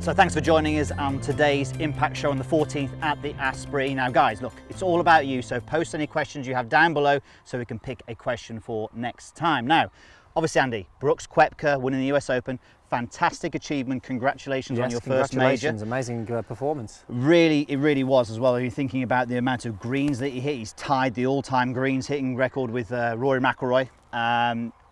So thanks for joining us on today's Impact Show on the 14th at the Asprey. Now guys, look, it's all about you, so post any questions you have down below so we can pick a question for next time. Now, obviously Andy, Brooks Koepka winning the US Open, fantastic achievement, congratulations on your first major. Amazing performance. Really, it really was as well. You're thinking about the amount of greens that he hit. He's tied the all-time greens hitting record with Rory McIlroy.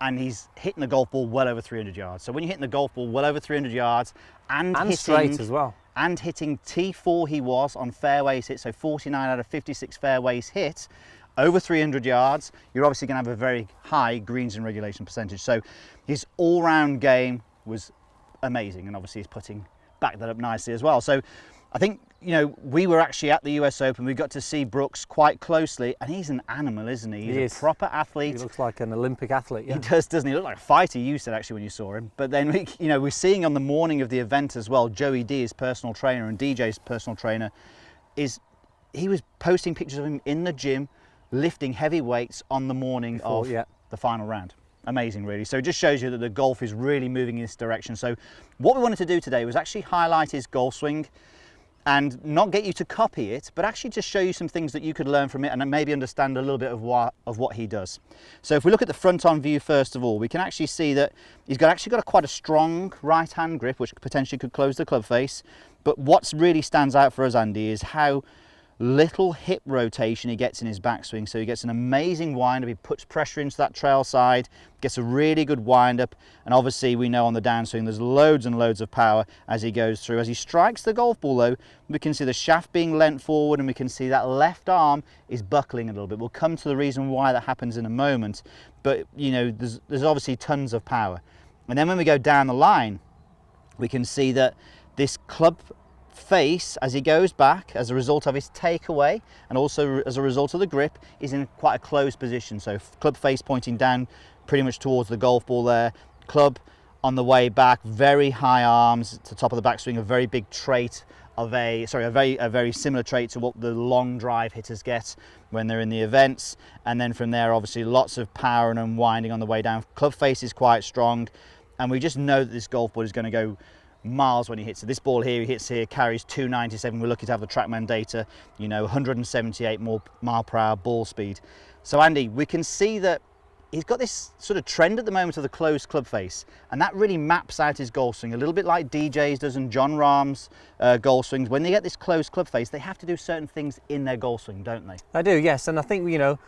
And he's hitting the golf ball well over 300 yards. So when you're hitting the golf ball well over 300 yards and hitting straight as well, and hitting T4 he was on fairways hit, so 49 out of 56 fairways hit over 300 yards, you're obviously going to have a very high greens in regulation percentage. So his all-round game was amazing, and obviously his putting backed that up nicely as well. So I think, you know, we were actually at the US Open. We got to see Brooks quite closely, and he's an animal, isn't he? He's a proper athlete. He looks like an Olympic athlete. Yeah. He does, doesn't he? Look like a fighter, you said actually when you saw him. But then, we're seeing on the morning of the event as well, Joey D, his personal trainer, and DJ's personal trainer, he was posting pictures of him in the gym, lifting heavy weights on the morning of the final round. Amazing, really. So it just shows you that the golf is really moving in this direction. So what we wanted to do today was actually highlight his golf swing and not get you to copy it, but actually just show you some things that you could learn from it and maybe understand a little bit of what he does. So if we look at the front-on view first of all, we can actually see that he's actually got quite a strong right-hand grip, which potentially could close the club face. But what really stands out for us, Andy, is how little hip rotation he gets in his backswing. So he gets an amazing wind up, he puts pressure into that trail side, gets a really good wind up, and obviously we know on the downswing there's loads and loads of power as he goes through. As he strikes the golf ball though, we can see the shaft being leant forward, and we can see that left arm is buckling a little bit. We'll come to the reason why that happens in a moment, but you know, there's obviously tons of power. And then when we go down the line, we can see that this club face, as he goes back as a result of his takeaway and also as a result of the grip, is in quite a closed position. So club face pointing down pretty much towards the golf ball there, club on the way back, very high arms to the top of the backswing, a very big trait of a very similar trait to what the long drive hitters get when they're in the events. And then from there, obviously lots of power and unwinding on the way down. Club face is quite strong, and we just know that this golf ball is going to go miles when he hits it. This ball here, he hits here, carries 297. We're lucky to have the TrackMan data, 178 mile per hour ball speed. So Andy, we can see that he's got this sort of trend at the moment of the closed club face, and that really maps out his golf swing a little bit like DJ's does and John Rahm's golf swings. When they get this closed club face, they have to do certain things in their golf swing, don't they? They do, yes. And I think,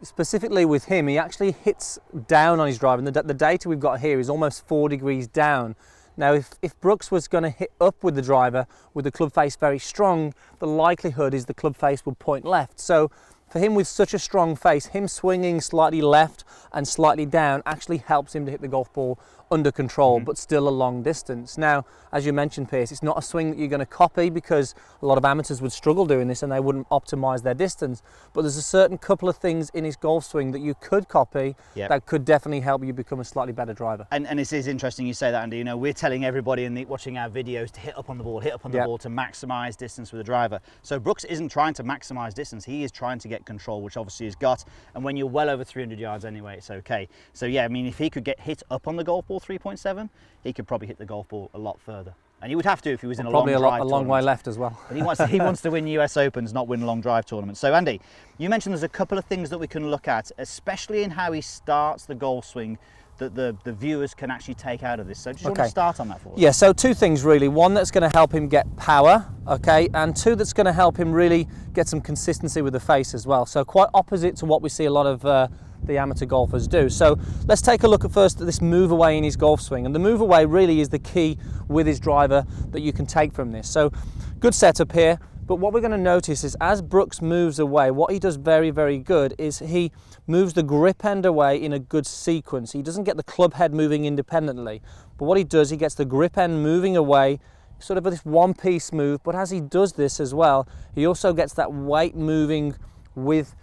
specifically with him, he actually hits down on his drive, and the data we've got here is almost 4 degrees down. Now, if Brooks was going to hit up with the driver with the club face very strong, the likelihood is the club face would point left. So for him with such a strong face, him swinging slightly left and slightly down actually helps him to hit the golf ball under control, but still a long distance. Now, as you mentioned, Pierce, it's not a swing that you're going to copy because a lot of amateurs would struggle doing this and they wouldn't optimize their distance. But there's a certain couple of things in his golf swing that you could copy that could definitely help you become a slightly better driver. And it is interesting you say that, Andy. We're telling everybody watching our videos to hit up on the ball, to maximize distance with the driver. So Brooks isn't trying to maximize distance. He is trying to get control, which obviously he's got. And when you're well over 300 yards anyway, it's okay. So yeah, I mean, if he could get hit up on the golf ball 3.7, he could probably hit the golf ball a lot further. And he would have to if he was in a long drive tournament. A long way left as well. But he wants to win US Opens, not win long drive tournaments. So Andy, you mentioned there's a couple of things that we can look at, especially in how he starts the golf swing, that the viewers can actually take out of this. So just want to start on that for us. Yeah, so 2 things really. One that's going to help him get power, okay, and 2 that's going to help him really get some consistency with the face as well. So quite opposite to what we see a lot of the amateur golfers do. So let's take a look at first at this move away in his golf swing, and the move away really is the key with his driver that you can take from this. So good setup here, but what we're going to notice is as Brooks moves away, what he does very, very good is he moves the grip end away in a good sequence. He doesn't get the club head moving independently, but what he does, he gets the grip end moving away, sort of this one-piece move, but as he does this as well, he also gets that weight moving with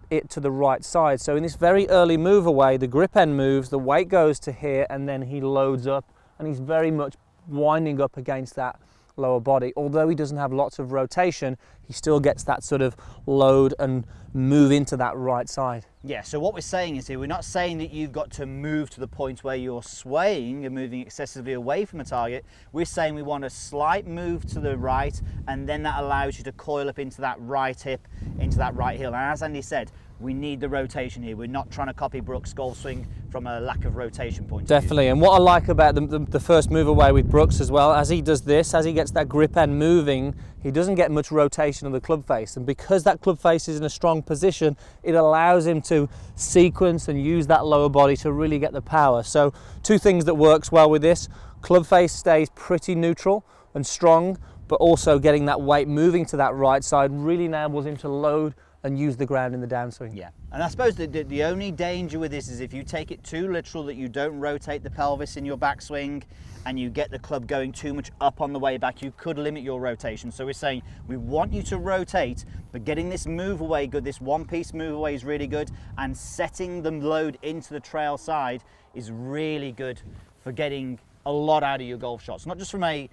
it to the right side. So in this very early move away, the grip end moves, the weight goes to here, and then he loads up, and he's very much winding up against that lower body. Although he doesn't have lots of rotation, he still gets that sort of load and move into that right side. Yeah, so what we're saying is here, we're not saying that you've got to move to the point where you're swaying and moving excessively away from the target. We're saying we want a slight move to the right, and then that allows you to coil up into that right hip, into that right heel. And as Andy said, we need the rotation here. We're not trying to copy Brooks' golf swing from a lack of rotation point of view. Definitely, and what I like about the first move away with Brooks as well, as he does this, as he gets that grip end moving, he doesn't get much rotation of the club face, and because that club face is in a strong position, it allows him to sequence and use that lower body to really get the power. So two things that works well with this: club face stays pretty neutral and strong, but also getting that weight moving to that right side really enables him to load and use the ground in the downswing. Yeah, and I suppose the only danger with this is if you take it too literal, that you don't rotate the pelvis in your backswing and you get the club going too much up on the way back, you could limit your rotation. So we're saying we want you to rotate, but getting this move away good, this one-piece move away is really good, and setting the load into the trail side is really good for getting a lot out of your golf shots, not just from a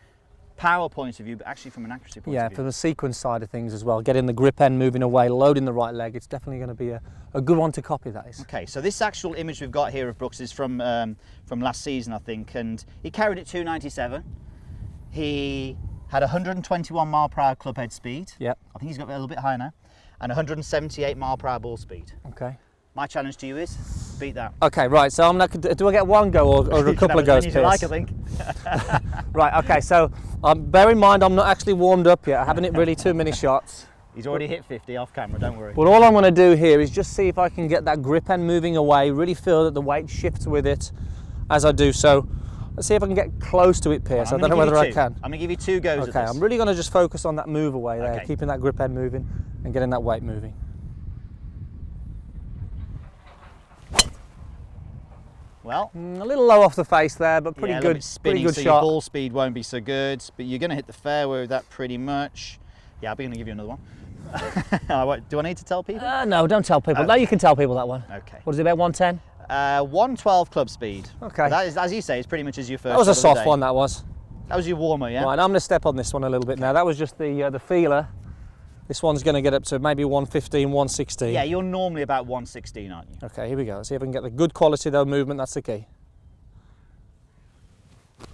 power point of view, but actually from an accuracy point of Yeah, view. from the sequence side of things as well, getting the grip end moving away, loading the right leg, it's definitely going to be a good one to copy, that is. Okay, so this actual image we've got here of Brooks is from last season, I think, and he carried it 297. He had 121 mile per hour club head speed. Yep. I think he's got a little bit higher now, and 178 mile per hour ball speed. Okay. My challenge to you is beat that. Okay, right, so I'm not, do I get one go or a couple of goes, Piers? Like, I think. Right, okay, so bear in mind I'm not actually warmed up yet, I haven't hit really too many shots. He's already hit 50 off camera, don't worry. But all I'm going to do here is just see if I can get that grip end moving away, really feel that the weight shifts with it as I do so. Let's see if I can get close to it, Piers. I don't know whether I can. I'm going to give you 2 goes Okay, at this. I'm really going to just focus on that move away there, Okay. keeping that grip end moving and getting that weight moving. Well, A little low off the face there, but pretty yeah, a little good, bit spinning, pretty good so shot. your ball speed won't be so good, but you're going to hit the fairway with that pretty much. Yeah, I'll be going to give you another one. Do I need to tell people? No, don't tell people. No, you can tell people that one. Okay. What is it, about 110? 112 club speed. Okay. That is, as you say, it's pretty much as your first. That was a shot of the soft day. one, that was. That was your warmer, yeah? Right, I'm going to step on this one a little bit now. That was just the feeler. This one's going to get up to maybe 115, 116. Yeah, you're normally about 116, aren't you? Okay, here we go. Let's see if I can get the good quality though movement. That's the key.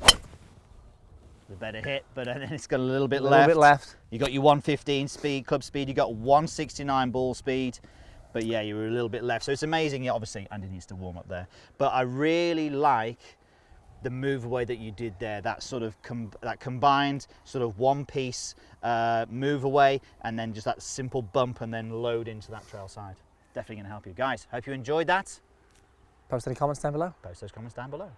The better hit, but then it's got a little bit A little bit left. You got your 115 speed, club speed. You got 169 ball speed, but yeah, you were a little bit left. So it's amazing. Yeah, obviously, Andy needs to warm up there, but I really like the move away that you did there. That sort of that combined sort of one-piece move away, and then just that simple bump, and then load into that trail side. Definitely going to help you guys. Hope you enjoyed that. Post any comments down below. Post those comments down below.